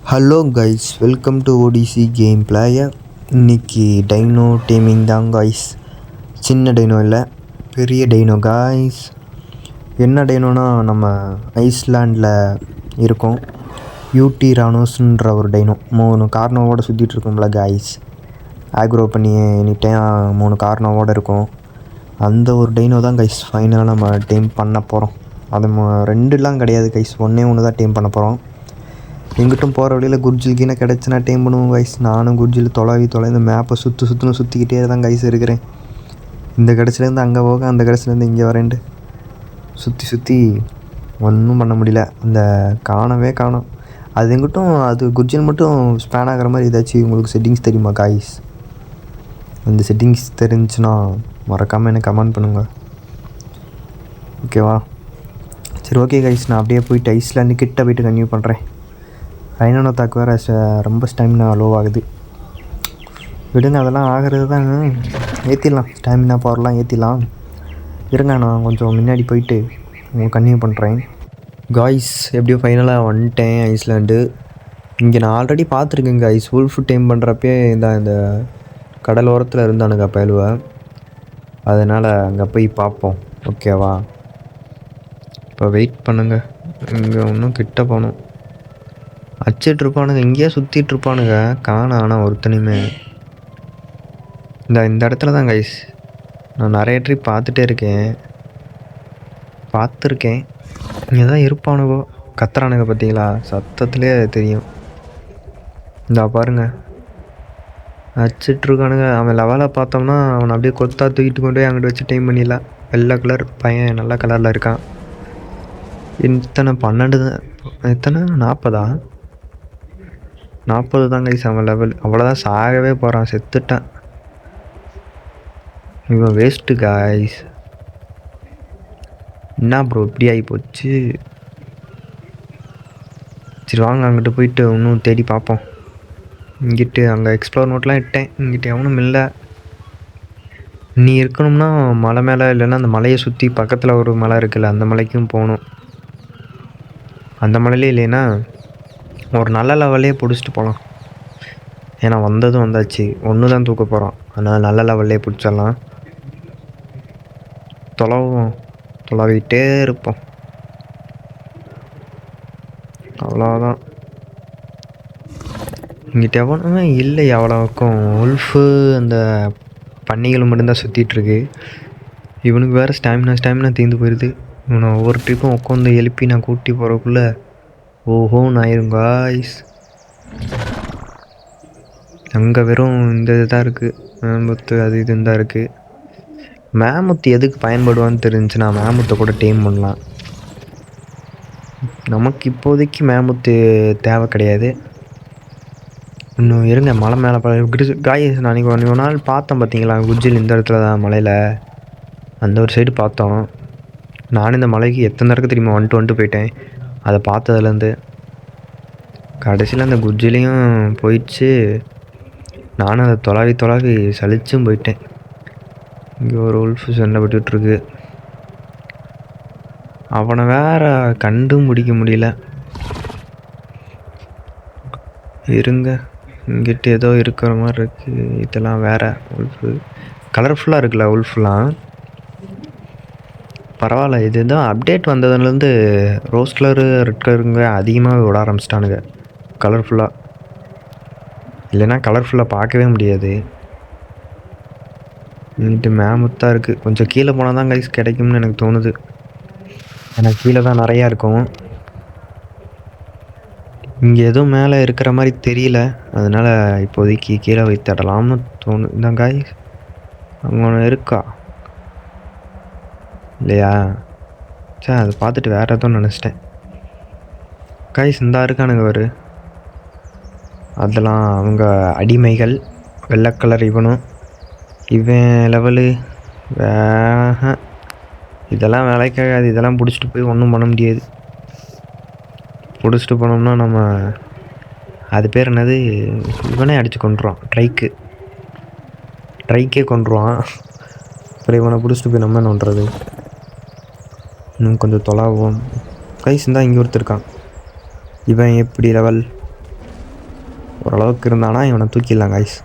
Hello guys, welcome to ODC game player. இன்றைக்கி dino taming தான் guys. சின்ன dino இல்லை, பெரிய டைனோ கைஸ். என்ன டைனோனா, நம்ம ஐஸ்லாண்டில் இருக்கோம். யூடி ரானோஸ்ன்ற ஒரு டைனோ 3 கார்னோவோடு சுற்றிட்டுருக்கோம்ல கைஸ். ஆக்ரோ பண்ணி எனி டைம் 3 கார்னோவோடு இருக்கும். அந்த ஒரு டைனோ தான் கைஸ் ஃபைனலாக நம்ம டீம் பண்ண போகிறோம். அது 2லாம் கிடையாது கைஸ், ஒன்று தான் டீம் பண்ண போகிறோம். எங்கிட்டும் போகிற வழியில் குர்ஜில் கீழே கிடச்சினா டீம் பண்ணுவோம் கைஸ். நானும் குர்ஜில் தொலைவி மேப்பை சுற்றிக்கிட்டே தான் கைஸ் இருக்கிறேன். இந்த கடைசிலேருந்து அங்கே போக, அந்த கடைசிலேருந்து இங்கே வரேன்ட்டு சுற்றி ஒன்றும் பண்ண முடியல. அந்த காணோம். அது எங்கிட்டும் அது குர்ஜில் மட்டும் ஸ்பேன் ஆகிற மாதிரி ஏதாச்சும் உங்களுக்கு செட்டிங்ஸ் தெரியுமா கைஸ்? அந்த செட்டிங்ஸ் தெரிஞ்சுன்னா மறக்காமல் எனக்கு கமெண்ட் பண்ணுங்கள், ஓகேவா? சரி, ஓகே கைஸ், நான் அப்படியே போயிட்டு ஐஸ்லாண்டு கிட்ட போய்ட்டு கன்டினியூ பண்ணுறேன். ரைனோ தாக்கு வேறு ரொம்ப ஸ்டாமினா லோ ஆகுது. விடுங்க, அதெல்லாம் ஆகிறது தான். ஏற்றிடலாம், ஸ்டாமினா பவர்லாம் ஏற்றிடலாம். இருங்க, நான் கொஞ்சம் முன்னாடி போயிட்டு உங்களுக்கு கன்டினியூ பண்ணுறேன். காய்ஸ், எப்படியோ ஃபைனலாக வந்துட்டேன் ஐஸ்லாண்டு. இங்கே நான் ஆல்ரெடி பார்த்துருக்கேங்க ஐஸ். உல்ஃப் டைம் பண்ணுறப்பே இந்த கடல் ஓரத்தில் இருந்தானுங்க பயலுவை. அதனால் அங்கே போய் பார்ப்போம், ஓகேவா? இப்போ வெயிட் பண்ணுங்கள், இங்கே இன்னும் கிட்ட போகணும். அச்சிட்ருப்பானுங்க, இங்கேயே சுற்றிட்டுருப்பானுங்க, காணோம். ஆனால் ஒருத்தனையுமே இந்த இடத்துல தான் கைஸ். நான் நிறைய ட்ரிப் பார்த்துருக்கேன். இங்கே தான் இருப்பானுங்கோ. கத்துறானுங்க பார்த்தீங்களா? சத்தத்துலேயே தெரியும். இந்த பாருங்க, அச்சிட்ருக்கானுங்க. அவன் லெவலை பார்த்தோம்னா அவனை அப்படியே கொத்தா தூக்கிட்டு கொண்டு போய் அங்கிட்டு வச்சு டைம் பண்ணிடலாம். வெள்ளை கலர் பையன் நல்ல கலரில் இருக்கான். இத்தனை 12 எத்தனை 40 தான் கைஸ் அவன் லெவல். அவ்வளோதான், சாகவே போகிறான், செத்துட்டான். இவன் வேஸ்ட்டு கைஸ். என்ன ப்ரோ இப்படி ஆகி போச்சு? சரி வாங்க, அங்கிட்டு போயிட்டு இன்னும் தேடி பார்ப்போம். இங்கிட்டு அங்கே எக்ஸ்ப்ளோர் நோட்லாம் இட்டேன். இங்கிட்ட எவனும் இல்லை. நீ இருக்கணும்னா மலை மேலே, இல்லைன்னா அந்த மலையை சுற்றி பக்கத்தில் ஒரு மலை இருக்குல்ல, அந்த மலைக்கும் போகணும். அந்த மலையிலே இல்லைன்னா ஒரு நல்ல லெவல்லே பிடிச்சிட்டு போகலாம். ஏன்னா வந்ததும் வந்தாச்சு, ஒன்று தான் தூக்க போகிறோம். அதனால் நல்ல லெவல்லே பிடிச்சிடலாம். தொலைவிட்டே இருப்போம், அவ்வளோதான். இங்கிட்ட எவனுமே இல்லை அவ்வளோக்கும். உல்ஃபு அந்த பன்னிகள் மட்டும்தான் சுற்றிட்டுருக்கு. இவனுக்கு வேறு ஸ்டாமினா தீர்ந்து போயிடுது. இவனை ஒவ்வொரு ட்ரிப்பும் உட்காந்து எழுப்பி நான் கூட்டி போகிறக்குள்ளே ஓஹோன்னு ஆயிரும் காய்ஸ். அங்கே வெறும் இந்த இதுதான் இருக்குது, மேமுத்து அது இதுன்னு தான் இருக்குது. மேமுத்து எதுக்கு பயன்படுவான்னு தெரிஞ்சுன்னா மேமுத்தை கூட டீம் பண்ணலாம். நமக்கு இப்போதைக்கு மேமுத்து தேவை கிடையாது. இன்னும் இருங்க, மலை மேலே காய்ஸ். நான் ஒரு நாள் பார்த்தேன் பார்த்தீங்களா, குஜில் இந்த இடத்துல தான் மலையில் அந்த ஒரு சைடு பார்த்தோம். நானும் இந்த மலைக்கு எத்தனை தடவை தெரியுமா வந்துட்டு போயிட்டேன். அதை பார்த்ததுலேருந்து கடைசியில் அந்த குஜிலையும் போயிடுச்சு. நானும் அதை தொலாவி சலிச்சும் போயிட்டேன். இங்கே ஒரு உல்ஃபு சண்டை போட்டுட்ருக்கு. அவனை வேற கண்டும் பிடிக்க முடியல. இருங்க, இங்கிட்ட ஏதோ இருக்கிற மாதிரி இருக்குது. இதெல்லாம் வேறு உல்ஃபு, கலர்ஃபுல்லாக இருக்குல்ல உல்ஃபுலாம். பரவாயில்ல, இதுதான் அப்டேட் வந்ததுலேருந்து ரோஸ் கலரு ரெட் கலருங்க அதிகமாக விட ஆரம்பிச்சிட்டானுங்க கலர்ஃபுல்லாக. இல்லைன்னா கலர்ஃபுல்லாக பார்க்கவே முடியாது. இங்கிட்டு மேமுத்தாக இருக்குது. கொஞ்சம் கீழே போனால் தான் கைஸ் கிடைக்கும்னு எனக்கு தோணுது. எனக்கு கீழே தான் நிறையா இருக்கும். இங்கே எதுவும் மேலே இருக்கிற மாதிரி தெரியல, அதனால் இப்போதைக்கு கீழே வைத்தடலாம்னு தோணுது. இந்த கைஸ் அங்கே ஒன்று இருக்கா இல்லையா? சரி, அதை பார்த்துட்டு வேறு எதுவும் நினச்சிட்டேன். கைஸ் இந்த இருக்கானுங்க வரு, அதெல்லாம் அவங்க அடிமைகள். வெள்ளை கலர் இவனும், இவன் லெவலு இதெல்லாம் வேலைக்காகாது. இதெல்லாம் பிடிச்சிட்டு போய் ஒன்றும் பண்ண முடியாது. பிடிச்சிட்டு போனோம்னா நம்ம அது பேர் என்னது, இவனே அடித்து கொண்டுருவான். ட்ரைக்கே கொண்டுருவான். அப்புறம் இவனை பிடிச்சிட்டு போய் நம்ம என்ன பண்ணுறது? இன்னும் கொஞ்சம் தொலாவும் கைஸ். இருந்தால் இங்கே ஒருத்தர் இருக்கான். இவன் எப்படி லெவல் ஓரளவுக்கு இருந்தானா இவனை தூக்கிடலாம் காய்ஸ்.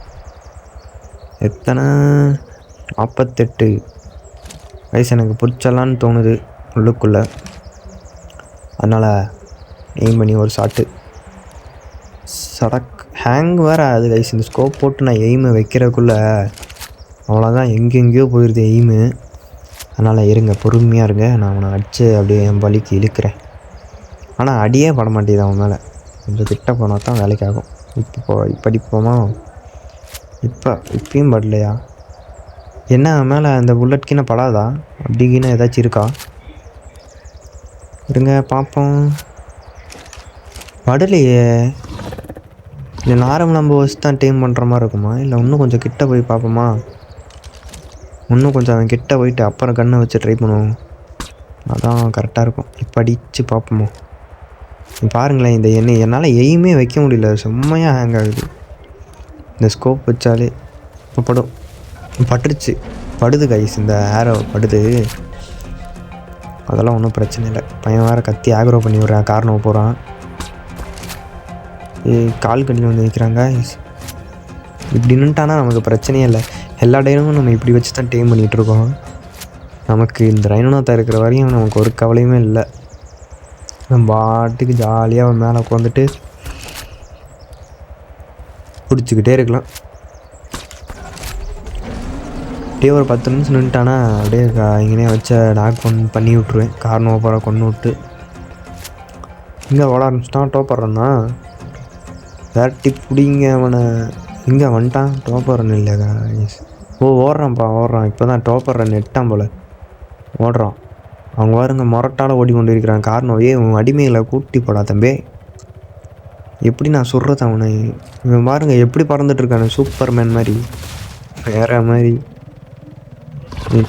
எத்தனை 48 காய்ஸ். எனக்கு பிடிச்சலான்னு தோணுது உள்ளுக்குள்ளே. அதனால் எய்ம் பண்ணி ஒரு ஷாட்டு. சடக் ஹேங் வேறு ஆகுது காய்ஸ். இந்த ஸ்கோப் போட்டு நான் எய்மை வைக்கிறதுக்குள்ளே அவ்வளோதான், எங்கெங்கேயோ போயிடுது எய்மு. அதனால் இருங்க, பொறுமையாக இருங்க. நான் அவனை அடித்து அப்படியே என் வலிக்கு இழுக்கிறேன். ஆனால் அடியே பட மாட்டேங்குது அவன் மேலே. கொஞ்சம் கிட்ட போனால் தான் வேலைக்கு ஆகும். இப்போ அடிப்போமா? இப்பயும் படலையா? என்ன மேலே அந்த புல்லட் கீழே படாதா? அப்படி கீழே ஏதாச்சும் இருக்கா? இருங்க பார்ப்போம். படலையே. இல்லை நார்மல் நம்ம வச்சு தான் டீம் பண்ணுற மாதிரி இருக்குமா? இல்லை இன்னும் கொஞ்சம் கிட்ட போய் பார்ப்போமா? இன்னும் கொஞ்சம் அவன் கிட்ட போயிட்டு அப்புறம் கண்ணை வச்சு ட்ரை பண்ணுவோம். அதான் கரெக்டாக இருக்கும். இப்போ அடித்து பார்ப்போமோ? பாருங்களேன், இந்த என்னால் எய்மே வைக்க முடியல. செம்மையாக ஹேங் ஆகுது. இந்த ஸ்கோப் வச்சாலே இப்போ பட்டுருச்சு. படுது கைஸ், இந்த ஏரோ படுது. அதெல்லாம் ஒன்றும் பிரச்சனை இல்லை. பையன் வேறு கத்தி ஆக்ரோ பண்ணி விட்றான். காரணம் போகிறான். கால் கட்டி வந்து நிற்கிறாங்க. இப்படி நின்ட்டானா நமக்கு பிரச்சனையே இல்லை. எல்லா டைனமும் நம்ம இப்படி வச்சு தான் டீம் பண்ணிகிட்ருக்கோம். நமக்கு இந்த ரைனோனாத்தா இருக்கிற வரையும் நமக்கு ஒரு கவலையுமே இல்லை. நம்ம பாட்டுக்கு ஜாலியாக அவன் மேலே உட்காந்துட்டு பிடிச்சிக்கிட்டே இருக்கலாம். அப்படியே ஒரு 10 நிமிஷம் நின்ட்டானா அப்படியே இங்கேனே வச்ச டாக் பண்ணி விட்ருவேன். காரணம் போகிற கொண்டு விட்டு இங்கே ஓட ஆரம்பிச்சிட்டான். டோப்பர்றன்னா வேட்டி பிடிங்க அவனை. இங்கே வந்துட்டான். டோப்பர் ரன் இல்லையா? ஓடுறான்ப்பா ஓடுறான். இப்போ தான் டோப்பர் ரன் எட்டான் போல் ஓடுறான். அவங்க பாருங்க மொரட்டால் ஓடி கொண்டு இருக்கிறான். காரணம் உன் அடிமைகளை கூட்டி போடா தம்பி. எப்படி நான் சொல்கிறது அவனை? இவன் பாருங்க எப்படி பறந்துட்டுருக்கானு, சூப்பர் மேன் மாதிரி, வேற மாதிரி.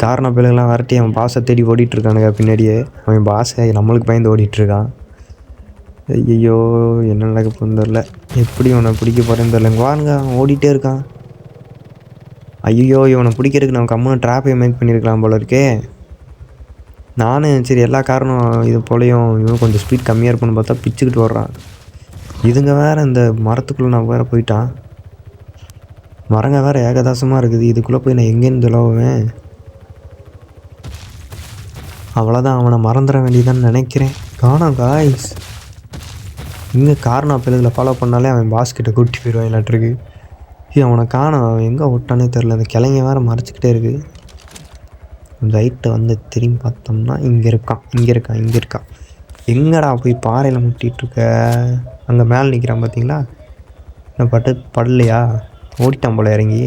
காரண பிள்ளைகள்லாம் விரட்டி அவன் பாசை தேடி ஓடிட்டுருக்கானுங்க பின்னாடியே. அவன் பாசை நம்மளுக்கு பயந்து ஓடிட்டுருக்கான். ஐயோ என்ன நடக்க போகுதுன்னு தெரில. எப்படி இவனை பிடிக்க போகிறேன்னு தெரில. பாருங்க அவன் ஓடிட்டே இருக்கான். ஐயோ இவனை பிடிக்கிறதுக்கு நம்ம கம்முன்னு ட்ராப்பை மேக் பண்ணியிருக்கலாம் போல இருக்கே. நானும் சரி எல்லா காரணம் இது போலையும் இவன் கொஞ்சம் ஸ்பீட் கம்மியாக இருக்குன்னு பார்த்தா பிச்சுக்கிட்டு வர்றான். இதுங்க வேறு இந்த மரத்துக்குள்ளே நான் வேறு போயிட்டான். மரங்க வேறு ஏகதாசமாக இருக்குது. இதுக்குள்ளே போய் நான் எங்கேருந்து தொலைவேன்? அவ்வளோதான், அவனை மறந்துட வேண்டியதான்னு நினைக்கிறேன். காணோம் காய்ஸ். இங்கே காரணம் பிள்ளைகளை ஃபாலோ பண்ணாலே அவன் பாஸ்கிட்ட கூட்டி போயிடுவான் இல்லாட்டிருக்கு. அவனை காணோம். அவன் எங்கே விட்டானே தெரில. அந்த கிளைங்க வேறு மறைச்சிக்கிட்டே இருக்குது. ரைட்டை வந்து திரும்பி பார்த்தோம்னா இங்கே இருக்கான். எங்கடா போய் பாறையில் முட்டிகிட்ருக்க? அங்கே மேலே நிற்கிறான் பார்த்தீங்களா? நான் படலையா? ஓடிட்டான் போல இறங்கி.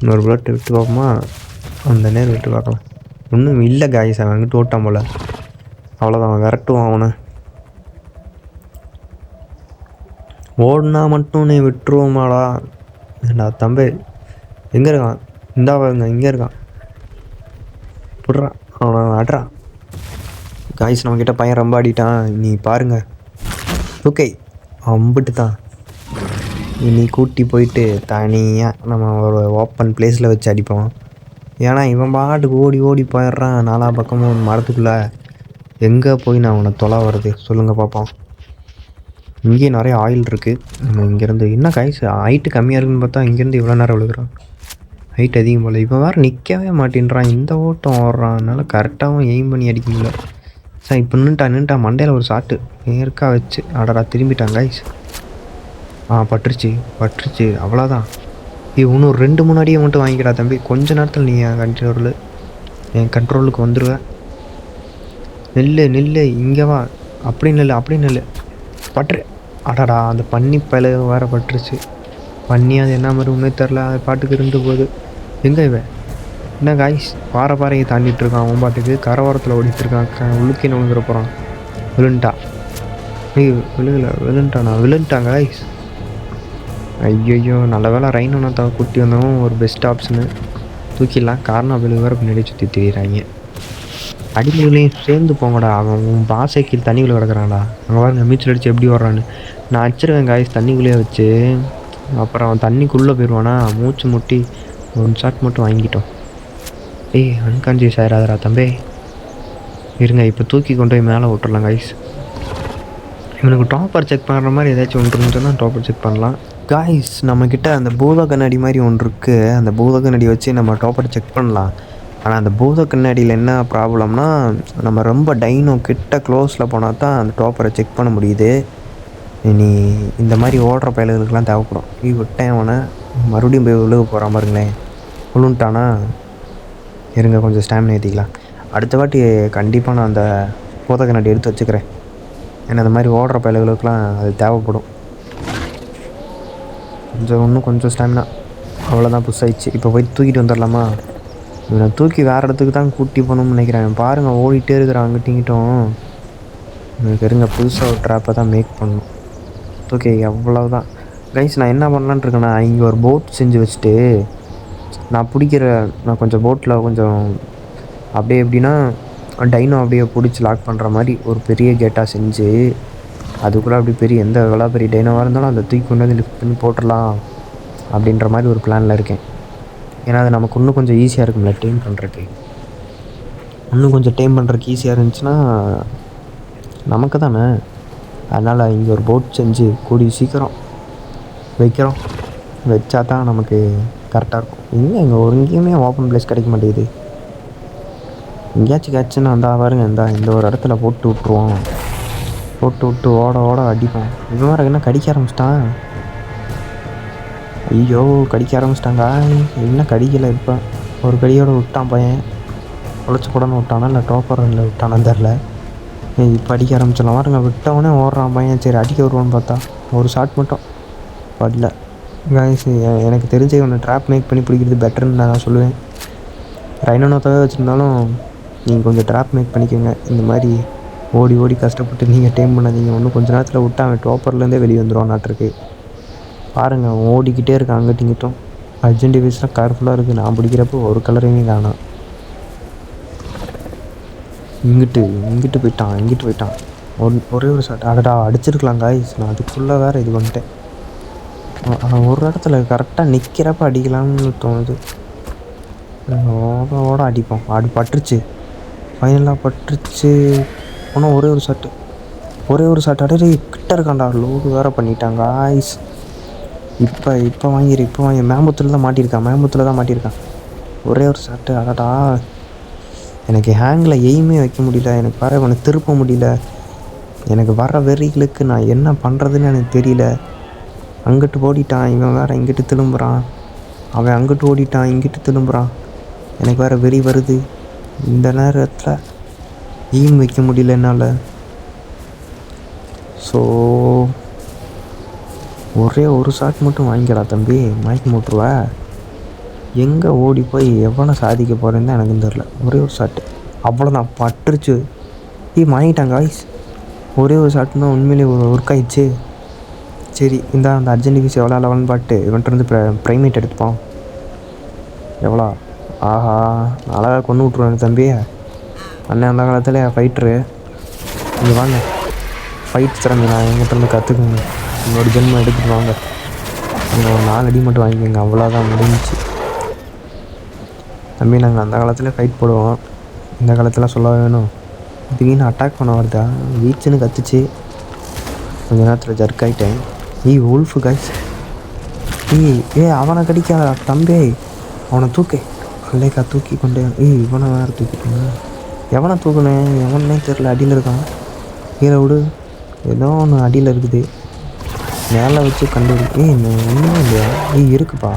இன்னொரு புல்லட் விட்டு பார்ப்போமா? அந்த நேரம் விட்டு பார்க்கலாம். ஒன்றும் இல்லை காய்ஸ், அவன் அங்கிட்டு ஓட்டான் போல். அவ்வளோதான், அவன் விரட்டுவான். அவனை ஓடினா மட்டும் நீ விட்டுருவோமாடா? ஏண்டா தம்பி எங்கே இருக்கான்? இந்தாவாங்க இங்கே இருக்கான். விட்றான் அவனை, ஆடுறான். காய்ஸ் நம்மக்கிட்ட பையன் ரொம்ப ஆடிட்டான். நீ பாருங்கள். ஓகே அம்பிட்டு தான். இனி கூட்டி போயிட்டு தனியாக நம்ம ஒரு ஓப்பன் பிளேஸில் வச்சு அடிப்போம். ஏன்னா இவன் பாட்டுக்கு ஓடி போயிடுறான் நாலா பக்கமும் மரத்துக்குள்ளே. எங்கே போய் நான் அவனை தொலை வருது சொல்லுங்கள் பார்ப்போம். இங்கேயும் நிறைய ஆயில் இருக்குது. நம்ம இங்கேருந்து என்ன காய்ஸ் ஹைட்டு கம்மியாக இருக்குன்னு பார்த்தா இங்கேருந்து இவ்வளோ நேரம் விழுகிறான். ஹைட் அதிகம் போல். இப்போ வேறு நிற்கவே மாட்டேன்றான். இந்த ஓட்டம் ஓடுறான். அதனால் கரெக்டாகவும் எய்ம் பண்ணி அடிக்க முடியல. சார் இப்போ நின்றுட்டா மண்டையில் ஒரு ஷாட்டு நேர்க்காக வச்சு அடடா திரும்பிட்டான் காய்ஸ். பட்டுருச்சு அவ்வளோதான். இன்னும் 2 முன்னாடியே மட்டும் வாங்கிக்கடா தம்பி. கொஞ்ச நேரத்தில் நீ என் கண்ட்ரோலுக்கு வந்துடுவேன். நெல்லு இங்கே வா. அப்படி நெல்லு பட்டுரு. அடடா அந்த பன்னி பயில வேறு பட்டுருச்சு. பண்ணி அது என்ன மாதிரி ஒன்றும் தெரில. அது பாட்டுக்கு இருந்து போகுது. எங்கே இவன் என்ன காய்ஸ் பாறையை தாண்டிட்டுருக்கான். அவன் பாட்டுக்கு கரவாரத்தில் ஓடிட்டுருக்கான். உள்ளுக்கே விழுந்துட போகிறான். விழுந்துட்டான் காய்ஸ். ஐயோ நல்ல வேலை ரைனோனாத்தா கூட்டி வந்தவன் ஒரு பெஸ்ட் ஆப்ஷனு. தூக்கிடலாம். காரணம் வேறு பின்னாடி சுற்றி திரியிறாங்க. அடிமைகளையும் சேர்ந்து போங்கடா. அவன் பாசைக்கு தண்ணிக்குள்ளே கிடக்குறான்டா. அங்கே பாருங்க நீச்சல் அடித்து எப்படி வர்றான்னு. நான் அடிச்சிருவேன் காய்ஸ் தண்ணிக்குள்ளேயே வச்சு. அப்புறம் அவன் தண்ணிக்குள்ளே போயிடுவானா. மூச்சு முட்டி 1 ஷாட் மட்டும் வாங்கிட்டோம். அன்கான்சியஸ் ஆயிடாதரா தம்பி. இருங்க இப்போ தூக்கி கொண்டு போய் மேலே விட்டுறலாம் காய்ஸ். இவனுக்கு டாப்பர் செக் பண்ணுற மாதிரி ஏதாச்சும் ஒன்று இருந்துச்சுன்னா டாப்பர் செக் பண்ணலாம். காய்ஸ் நம்மக்கிட்ட அந்த பூத கண்ணாடி மாதிரி ஒன்று இருக்குது. அந்த பூத கண்ணாடி வச்சு நம்ம டாப்பர் செக் பண்ணலாம். ஆனால் அந்த பூத கண்ணாடியில் என்ன ப்ராப்ளம்னா, நம்ம ரொம்ப டைனோ கிட்ட க்ளோஸில் போனால் தான் அந்த டாப்பரை செக் பண்ண முடியுது. இனி இந்த மாதிரி ஓடுற பயலுகளுக்கெல்லாம் தேவைப்படும். விட்டேன் அவனை, மறுபடியும் போய் விழுக போகிறான் பாருங்களேன். விழுந்துட்டானா இருங்க, கொஞ்சம் ஸ்டாமினா ஏற்றிக்கலாம். அடுத்த வாட்டி கண்டிப்பாக நான் அந்த பூத கண்ணாடி எடுத்து வச்சுக்கிறேன். ஏன்னா இந்த மாதிரி ஓடுற பயலுகளுக்கெல்லாம் அது தேவைப்படும். கொஞ்சம் ஸ்டாமினா அவ்வளோதான், புஷ் ஆயிடுச்சு. இப்போ போய் தூக்கிட்டு வந்துடலாமா? இவனை தூக்கி வேறு இடத்துக்கு தான் கூட்டி போகணும்னு நினைக்கிறேன். பாருங்கள், ஓடிட்டே இருக்கிறான் அங்கிட்டிங்கிட்டும். எனக்கு இருங்க, புதுசாக ஒரு ட்ராப்பை தான் மேக் பண்ணணும். ஓகே, அவ்வளோதான் கைஸ். நான் என்ன பண்ணலான்னு இருக்கேன்னா, இங்கே ஒரு போட் செஞ்சு வச்சுட்டு நான் கொஞ்சம் போட்டில் கொஞ்சம் அப்படியே எப்படின்னா டைனோ அப்படியே பிடிச்சி லாக் பண்ணுற மாதிரி ஒரு பெரிய கேட்டாக செஞ்சு அதுக்குள்ளே அப்படி எவ்வளோ பெரிய டைனோவாக இருந்தாலும் அதை தூக்கி கொண்டு வந்து லிஃப்ட் பண்ணி போட்டுடலாம் அப்படின்ற மாதிரி ஒரு பிளானில் இருக்கேன். ஏன்னா அது நமக்கு இன்னும் கொஞ்சம் ஈஸியாக இருக்கும்ல டேம் பண்ணுறதுக்கு. இன்னும் கொஞ்சம் டேம் பண்ணுறதுக்கு ஈஸியாக இருந்துச்சுன்னா நமக்கு தானே. அதனால் இங்கே ஒரு போட் செஞ்சு கூடிய சீக்கிரம் வைக்கிறோம். வச்சா தான் நமக்கு கரெக்டாக இருக்கும். இங்கே எங்கேயுமே ஓப்பன் பிளேஸ் கிடைக்க மாட்டேங்குது. எங்கேயாச்சும் கிடச்சுன்னா அந்த பாருங்க, இந்த ஒரு இடத்துல போட்டு விட்ருவோம். போட்டு விட்டு ஓட அடிப்போம். இவன் வேறு என்ன கடிக்க ஆரம்பிச்சிட்டான். ஐயோ, கடிக்க ஆரம்பிச்சிட்டாங்க. என்ன கடிக்கலை, இப்போ ஒரு கடியோடு விட்டான் பையன். உழைச்சி போடன்னு விட்டானா இல்லை டாப்பர் ரன்னில் விட்டானான்னு தெரில. இப்போ அடிக்க ஆரம்பிச்சிடலாம் பாருங்க. விட்டவொடனே ஓடுறான் பையன். சரி அடிக்க வருவான்னு பார்த்தா ஒரு ஷாட் மட்டும் படல. காய்ஸ், எனக்கு தெரிஞ்ச இவனை ட்ராப் மேக் பண்ணி பிடிக்கிறது பெட்டர்னு நான் சொல்லுவேன். ரைனோனோத்தாவே வச்சுருந்தாலும் நீங்கள் கொஞ்சம் ட்ராப் மேக் பண்ணிக்கோங்க. இந்த மாதிரி ஓடி கஷ்டப்பட்டு நீங்கள் டேம் பண்ணாதீங்க. இன்னும் கொஞ்சம் நேரத்தில் விட்டு அவன் டாப்பர்லேருந்தே வெளியே வந்துடுவான் நாட்டிருக்கு. பாருங்கள், அவன் ஓடிக்கிட்டே இருக்கான் அங்கிட்டு இங்கிட்டும். அர்ஜென்ட் டிவைஸ்லாம் கலர்ஃபுல்லாக இருக்குது. நான் பிடிக்கிறப்போ ஒரு கலரையுமே காணோம். இங்கிட்டு போயிட்டான். ஒரே ஒரு ஷாட். அடடா, அடிச்சிருக்கலாம் காய்ஸ். நான் அதுக்குள்ளே வேறு இது பண்ணிட்டேன். அவன் ஒரு இடத்துல கரெக்டாக நிற்கிறப்ப அடிக்கலாம்னு தோணுது. ஓட அடிப்போம். பட்டுருச்சு, ஃபைனலாக பட்டுருச்சு. ஆனால் ஒரே ஒரு ஷாட் அடே கிட்ட இருக்காண்டா. லோடு வேறு பண்ணிட்டாங்க காய்ஸ். இப்போ வாங்கி மேம்பத்தில் தான் மாட்டியிருக்கான். ஒரே ஒரு ஷாட்டு. அடடா, எனக்கு ஹேங்கில் எய்மே வைக்க முடியல. எனக்கு வேறு அவனை திருப்ப முடியல. எனக்கு வர வெறிகளுக்கு நான் என்ன பண்ணுறதுன்னு எனக்கு தெரியல. அங்கிட்டு ஓடிட்டான் இவன், வேறு இங்கிட்டு திரும்புகிறான். அவன் அங்கிட்டு ஓடிட்டான், இங்கிட்டு திரும்புகிறான். எனக்கு வேறு வெறி வருது. இந்த நேரத்தில் எய்ம் வைக்க முடியல என்னால். ஸோ ஒரே ஒரு ஷாட் மட்டும் வாங்கிக்கடா தம்பி, மயக்க மூட்டுருவ. எங்கே ஓடி போய் எவ்வளோ சாதிக்க போகிறேன்னு தான் எனக்கும் தெரில. ஒரே ஒரு ஷாட்டு, அவ்வளோதான், பட்டுருச்சு. வாங்கிட்டாங்க காய்ஸ். ஒரே ஒரு ஷாட்டு தான் உண்மையிலேயே ஒர்க் ஆயிடுச்சு. சரி, அந்த அர்ஜென்ட் டிவைஸ் எவ்வளோ லெவல்னு பாட்டு இவன்ட்டு ப்ரைமேட் எடுத்துப்போம். எவ்வளோ? ஆஹா, அழகாக கொண்டு விட்ருவாங்க தம்பி. அண்ணன் அந்த காலத்தில் ஃபைட்ரு. இங்கே வாங்க, ஃபைட் திறமை நான் எங்கிட்ட கற்றுக்குங்க. என்னோடய ஜென்மம் எடுத்துகிட்டு வாங்க. நீங்கள் ஒரு 4 அடி மட்டும் வாங்கிக்கோங்க, அவ்வளோதான், முடிஞ்சிச்சு தம்பி. நாங்கள் அந்த காலத்தில் ஃபைட் போடுவோம், இந்த காலத்தில் சொல்ல வேணும். திடீர்னு அட்டாக் பண்ண வருதா, வீச்சுன்னு கத்துச்சு. கொஞ்ச நேரத்தில் ஜர்க் ஆகிட்டேன். Wolf guys. அவனை கடிக்காத தம்பி, அவனை தூக்கு. அல்லைக்கா தூக்கி கொண்டு. இவனை வேறு தூக்கிட்டேங்க. எவனை தூக்குனேன், எவனே தெரில. அடியில் இருக்கான். கீழே விடு. ஏதோ ஒன்று அடியில் இருக்குது. மேலே வச்சு கண்டுபிடி. ஒன்றுமே இல்லையா? இருக்குப்பா,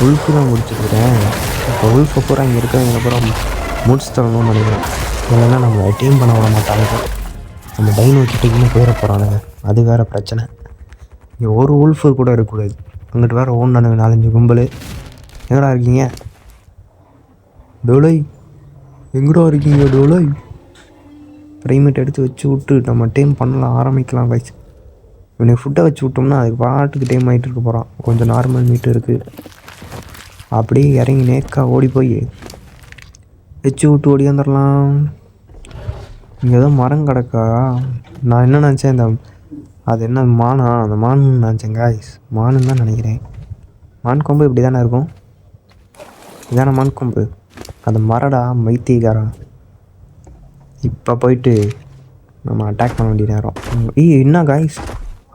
உல்ஃபு தான் முடிச்சுருக்கிறேன். இப்போ உல்ஃபை பூரா இங்கே இருக்கிறவங்க அப்புறம் முடிச்சு தரணும்னு நினைக்கிறேன். இல்லைன்னா நம்மளை டீம் பண்ண விட மாட்டாங்க. நம்ம டைனோ கிட்டேக்குமே போயிட போகிறானுங்க, அது வேறு பிரச்சனை. இங்கே ஒரு உல்ஃபு கூட இருக்கக்கூடாது. அங்கிட்டு வேறு ஓடுனானுங்க 4-5 கும்பல். எங்கடா இருக்கீங்க டோலை? எங்கடா இருக்கீங்க டோலை? ப்ரைமேட் எடுத்து வச்சு விட்டு நம்ம டைம் பண்ணலாம், ஆரம்பிக்கலாம் காய்ச்சி. இவனுக்கு ஃபுட்டை வச்சு விட்டோம்னா அதுக்கு பாட்டுக்கு டைம் ஆகிட்டு இருக்க போகிறான். கொஞ்சம் நார்மல் மீட்டு இருக்குது. அப்படியே இறங்கி நேக்காக ஓடி போய் வச்சு விட்டு ஓடி வந்துடலாம். இங்கே ஏதோ மரம் கிடக்கா. நான் என்ன நினச்சேன், அது என்ன மானா, அந்த மான்னு நினச்சேன் காய்ஸ். மானுன்னு தான் நினைக்கிறேன். மான் கொம்பு இப்படி தானே இருக்கும். இதான மான் கொம்பு. அந்த மரடா மைத்திகாரா. இப்போ போயிட்டு நம்ம அட்டாக் பண்ண வேண்டிய நேரம். என்ன காய்ஸ்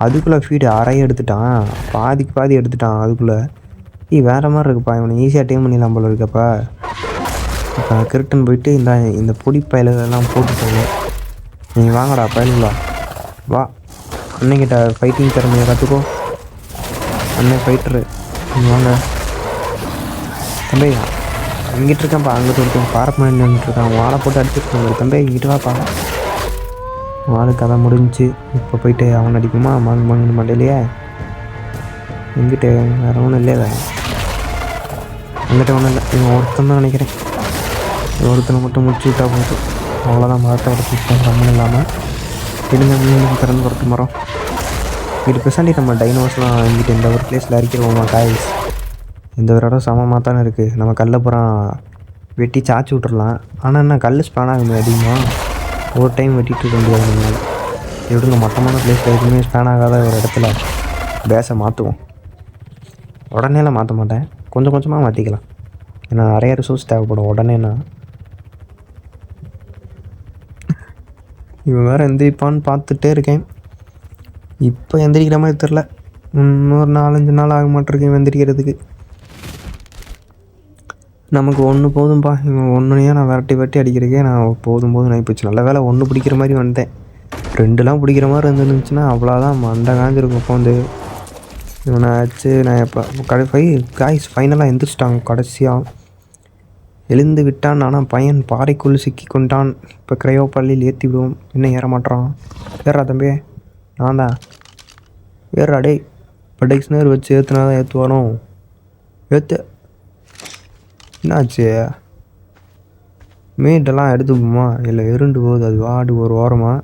அதுக்குள்ளே ஃபீடு அறைய எடுத்துட்டான், பாதி எடுத்துட்டான் அதுக்குள்ளே. வேறு மாதிரி இருக்குப்பா, இவனை ஈஸியாக டீம் பண்ணிடலாம் போல இருக்கப்பா. இப்போ கிரிட்டன் போயிட்டு இந்த பொடி பயலெல்லாம் போட்டுட்டாங்க. நீ வாங்கடா பயலுங்களா, வா அண்ணன்கிட்ட ஃபைட்டிங் திறமையை கற்றுக்கோ. அண்ணன் ஃபைட்டரு, நீ வாங்க தம்பி. இங்கிட்டு இருக்கான்ப்பா, அங்கிட்டு ஒருத்தன் பாரப்ப நின்றுட்டுருக்கான், வாழை போட்டு அடிச்சுட்டு தம்பி இங்கிட்டு வாப்பா. வாழை கதை முடிஞ்சு. இப்போ போயிட்டு அவன் அடிக்குமா மங்கு மண்டையிலையே. எங்கிட்ட வேறு ஒன்றும் இல்லையா, அங்கிட்ட ஒன்றும் இல்லை. இவன் ஒருத்தன் தான் நினைக்கிறேன். ஒருத்தனை மட்டும் முடிச்சு விட்டா போதும், அவ்வளோதான். மரத்தை உடச்சிட்டேன் ரம்மன் இல்லாமல். எடுங்க மீன் திறந்து பொறுத்து மரம். இது பெசாண்டி நம்ம டைனோஸ்லாம் இங்கிட்ட இந்த ஒரு பிளேஸில் இறக்கிடுவோமா காய்ஸ். இந்த ஒரு இடம் சமமாக தானே இருக்குது. நம்ம கல்லை புறம் வெட்டி சாய்ச்சி விட்றலாம். ஆனால் என்ன கல் ஸ்பான் ஆகுமே அதிகமாக, ஒரு டைம் வெட்டிகிட்டு இருக்க முடியாது நம்மளால். எப்படிங்க மொத்தமான பிளேஸில் எதுவுமே ஸ்பேன் ஆகாத ஒரு இடத்துல பேஸை மாற்றுவோம். உடனேலாம் மாற்ற மாட்டேன், கொஞ்சம் கொஞ்சமாக மாற்றிக்கலாம். ஏன்னா நிறைய ரிசோர்ஸ் தேவைப்படும் உடனேனா. இவன் வேறு எந்திரிப்பான்னு பார்த்துட்டே இருக்கேன். இப்போ எந்திரிக்கிற மாதிரி தெரில, இன்னொரு 4-5 நாள் ஆக மாட்டிருக்கேன் எந்திரிக்கிறதுக்கு. நமக்கு ஒன்று போதும்பா, இவன் ஒன்றுனையே நான் விரட்டி அடிக்கிறக்கே நான் போதும் ஆகிப்போச்சு. நல்ல வேலை ஒன்று பிடிக்கிற மாதிரி வந்துட்டேன். 2லாம் பிடிக்கிற மாதிரி இருந்துச்சுன்னா அவ்வளோதான், மண்டை காஞ்சிருக்கும். இப்போ வந்து இவனை ஆச்சு. நான் எப்போ காய்ஸ் ஃபைனலாக எந்திரிச்சிட்டாங்க. கடைசியாக எழுந்து விட்டான். ஆனால் பையன் பாறைக்குள் சிக்கி கொண்டான். இப்போ கிரையோ பள்ளியில் ஏற்றி விடுவோம். இன்னும் ஏற மாட்டான். ஏறா தம்பி, நான் தான் ஏறா. டே இப்போ டெக்ஸ்னர் வச்சு ஏற்றுனா தான் ஏற்றுவானோ. ஏற்று என்னாச்சு, மீட்டெல்லாம் எடுத்துப்போமா இல்லை இருண்டு போகுது. அது வாடு ஒரு ஓரமாக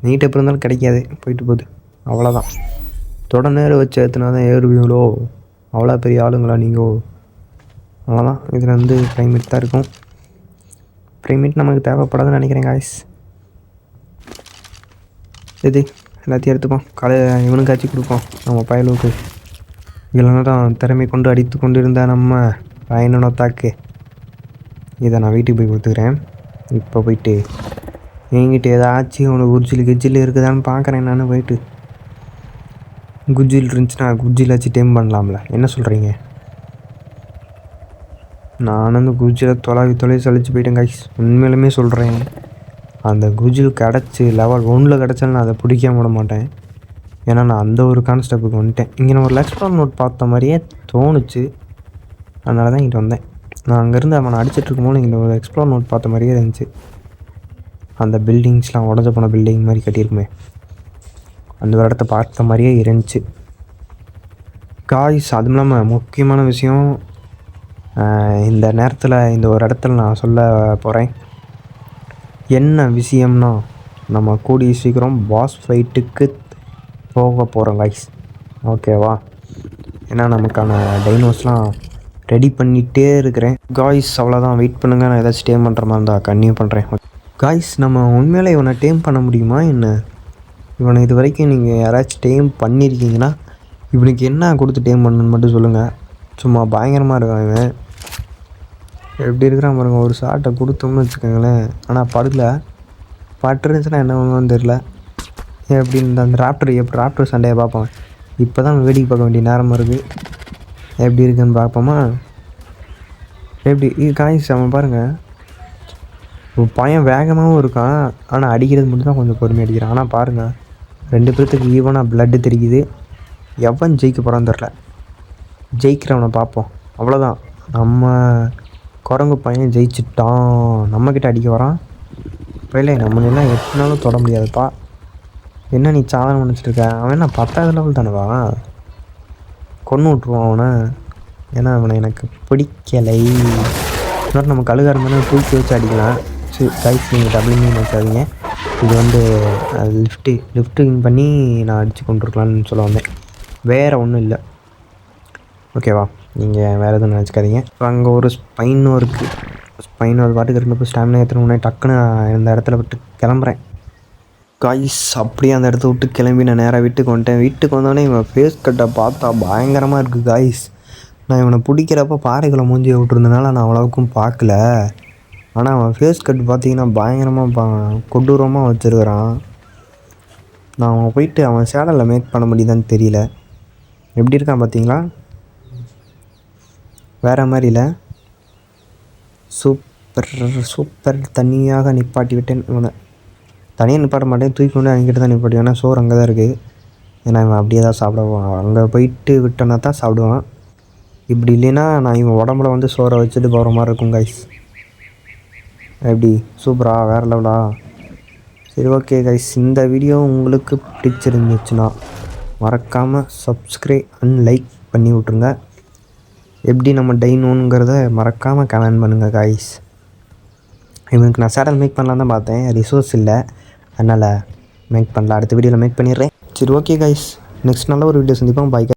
நீட் எப்படி இருந்தாலும் கிடைக்காது, போயிட்டு போகுது அவ்வளோதான். நேரம் வச்சு ஏற்றுனா தான் ஏறுவீங்களோ, அவ்வளோ பெரிய ஆளுங்களா நீங்கள். அவ்வளோதான். இதில் வந்து ப்ரைமேட் தான் இருக்கும். ப்ரைமேட் நமக்கு தேவைப்படாதுன்னு நினைக்கிறேன் காய்ஸ். இது எல்லாத்தையும் எடுத்துப்போம், இவனுக்கு காய்ச்சி கொடுப்போம் நம்ம பயலுக்கு. இதெல்லாம் தான் திறமை கொண்டு அடித்து கொண்டு இருந்தால் நம்ம பயனோ தாக்கு. இதை நான் வீட்டுக்கு போய் கொடுத்துக்கிறேன். இப்போ போயிட்டு என்கிட்ட ஏதாச்சும் அவனுக்கு குஜில் இருக்குதான்னு பார்க்குறேன். நான் போயிட்டு குஜில் இருந்துச்சுன்னா குஜில் வச்சு டைம் பண்ணலாம்ல, என்ன சொல்கிறீங்க? நான் அந்த குஜில் தொலை சளிச்சு போயிட்டேன் காய்ஸ். உண்மையிலுமே சொல்கிறேன், அந்த குஜில் கிடச்சி லெவல் 1 கிடச்சாலும் நான் அதை பிடிக்காம விட மாட்டேன். ஏன்னா நான் அந்த ஒரு கான்ஸ்டெப்புக்கு வந்துட்டேன். இங்கே நான் ஒரு எக்ஸ்ப்ளோர் நோட் பார்த்த மாதிரியே தோணுச்சு, அதனால தான் இங்கே வந்தேன். நான் அங்கேருந்து அவனை அடிச்சிட்ருக்கும்போது இங்கே ஒரு எக்ஸ்ப்ளோர் நோட் பார்த்த மாதிரியே இருந்துச்சு. அந்த பில்டிங்ஸ்லாம் உடஞ்ச போன பில்டிங் மாதிரி கட்டியிருக்குமே, அந்த ஒரு இடத்த பார்த்த மாதிரியே இருந்துச்சு காய்ஸ். அதுவும் இல்லாமல் முக்கியமான விஷயம், இந்த நேரத்தில் இந்த ஒரு இடத்துல நான் சொல்ல போகிறேன். என்ன விஷயம்னா, நம்ம கூடிய சீக்கிரம் பாஸ் ஃபைட்டுக்கு போக போகிறோம் காய்ஸ், ஓகேவா? ஏன்னா நமக்கான டைனோஸ்லாம் ரெடி பண்ணிகிட்டே இருக்கிறேன் காய்ஸ். அவ்வளோதான், வெயிட் பண்ணுங்கள். நான் ஏதாச்சும் டேம் பண்ணுற மாதிரி இருந்தால் கன்டினியூ பண்ணுறேன் காய்ஸ். நம்ம உண்மையிலே இவனை டேம் பண்ண முடியுமா என்ன? இவனை இது வரைக்கும் நீங்கள் யாராச்சும் டேம் பண்ணியிருக்கீங்கன்னா இவனுக்கு என்ன கொடுத்து டேம் பண்ணணுன்னு மட்டும் சொல்லுங்கள். சும்மா பயங்கரமாக இருக்கான் இவன். எப்படி இருக்கிறான் பாருங்க. ஒரு ஷாட்டை கொடுத்தோம்னு வச்சுக்கோங்களேன், ஆனால் பட்டுருந்துச்சுன்னா என்ன பண்ணுவோன்னு தெரில. எப்படின்னு அந்த ராப்டர் சண்டையை பார்ப்போம். இப்போ தான் வேடிக்கை பார்க்க வேண்டிய நேரமாக இருக்குது. எப்படி இருக்குன்னு பார்ப்போமா? எப்படி இது காய்ஸ், அவன் பாருங்கள், பையன் வேகமாகவும் இருக்கான், ஆனால் அடிக்கிறது மட்டும் தான் கொஞ்சம் பொறுமையாக அடிக்கிறான். ஆனால் பாருங்கள், 2 பேர்த்துக்கு ஈவனாக பிளட்டு தெரியுது. எவன் ஜெயிக்க போகிறான்னு தெரில. ஜெயிக்கிறவனை பார்ப்போம், அவ்வளோதான். நம்ம குரங்கு பையன் ஜெயிச்சிட்டான், நம்மக்கிட்ட அடிக்க வரான். இல்லை நம்ம எல்லாம் எத்தனாலும் தொட முடியாதுப்பா. என்ன நீ சாதனை நினச்சிட்ருக்க? அவன் என்ன 10வது லெவல் தானேவா? கொன்று விட்ருவான் அவனை. ஏன்னா அவனை எனக்கு பிடிக்கலை. இன்னொரு நம்ம கழுகார மாதிரி தூக்கி வச்சு அடிக்கலாம். சரி கைஸ், நீங்கள் டபுள்யூ வச்சாதீங்க. இது வந்து லிஃப்டிங் பண்ணி நான் அடித்து கொண்டுருக்கலான்னு சொல்ல வந்தேன், வேறு ஒன்றும் இல்லை, ஓகேவா? நீங்கள் வேறு எதுவும் நினச்சிக்காதீங்க. இப்போ அங்கே ஒரு ஸ்பைனும் இருக்குது. ஸ்பைன் ஒரு பாட்டுக்கு இருந்தப்போ ஸ்டாமினா ஏற்றணுன்னே டக்குன்னு இந்த இடத்துல விட்டு கிளம்புறேன் காய்ஸ். அப்படியே அந்த இடத்த விட்டு கிளம்பி நான் நேராக வீட்டுக்கு வந்துட்டேன். வீட்டுக்கு வந்தோடனே இவன் ஃபேஸ் கட்டை பார்த்தா பயங்கரமாக இருக்குது காய்ஸ். நான் இவனை பிடிக்கிறப்ப பாறைகளை மூஞ்சி விட்டுருந்தனால நான் அவ்வளோவுக்கும் பார்க்கல. ஆனால் அவன் ஃபேஸ் கட் பார்த்தீங்கன்னா பயங்கரமாக கொடூரமாக வச்சுருக்கிறான். நான் அவன் போயிட்டு அவன் சேனலில் மேக் பண்ண முடியுதான்னு தெரியல. எப்படி இருக்கான் பார்த்தீங்களா? வேறு மாதிரி இல்லை, சூப்பர் சூப்பர். தனியாக நிப்பாட்டி விட்டேன். இவனை தனியாக நிப்பாட்ட மாட்டேன், தூக்கி கொண்டு என்கிட்ட தான் நிப்பாட்டி. ஏன்னா சோறு அங்கே தான் இருக்குது. ஏன்னா இவன் அப்படியே தான் சாப்பிடுவான். அங்கே போயிட்டு விட்டோன்னா தான் சாப்பிடுவான். இப்படி இல்லைன்னா நான் இவன் உடம்புல வந்து சோறை வச்சுட்டு போகிற மாதிரி இருக்கும் கைஸ். எப்படி சூப்பரா, வேறு லெவலா? சரி ஓகே கைஸ், இந்த வீடியோ உங்களுக்கு பிடிச்சிருந்துச்சுன்னா மறக்காமல் சப்ஸ்கிரைப் அண்ட் லைக் பண்ணி விட்ருங்க. எப்படி நம்ம டைனோங்கிறத மறக்காமல் கமெண்ட் பண்ணுங்கள் கைஸ். இவனுக்கு நான் சேனல் மேக் பண்ணலாம் தான் பார்த்தேன், ரிசோர்ஸ் இல்லை, அதனால் மேக் பண்ணல. அடுத்த வீடியோவில் மேக் பண்ணிடுறேன். சரி ஓகே கைஸ், நெக்ஸ்ட் நல்ல ஒரு வீடியோ சந்திப்போம். பாய்.